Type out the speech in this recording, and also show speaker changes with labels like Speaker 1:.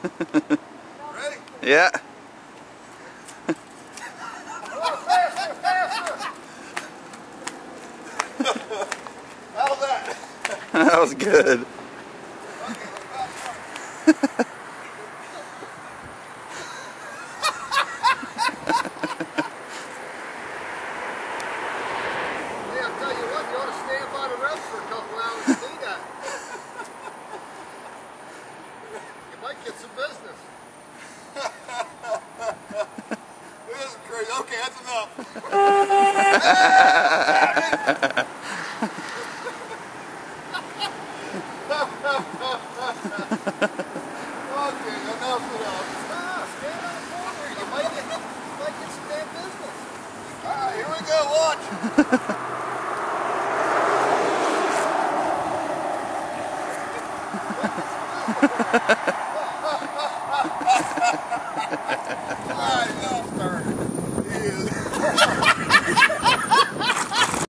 Speaker 1: Ready?
Speaker 2: Yeah.
Speaker 1: Faster, faster! How's that?
Speaker 2: That was good.
Speaker 1: Hey, I'll tell you what, you ought to stand by the ropes for a couple hours and do that. You might get some business. This is crazy. Okay, that's enough. Okay, enough's enough. Ah, stand on the corner. You might get some damn business. Alright, here we go, watch.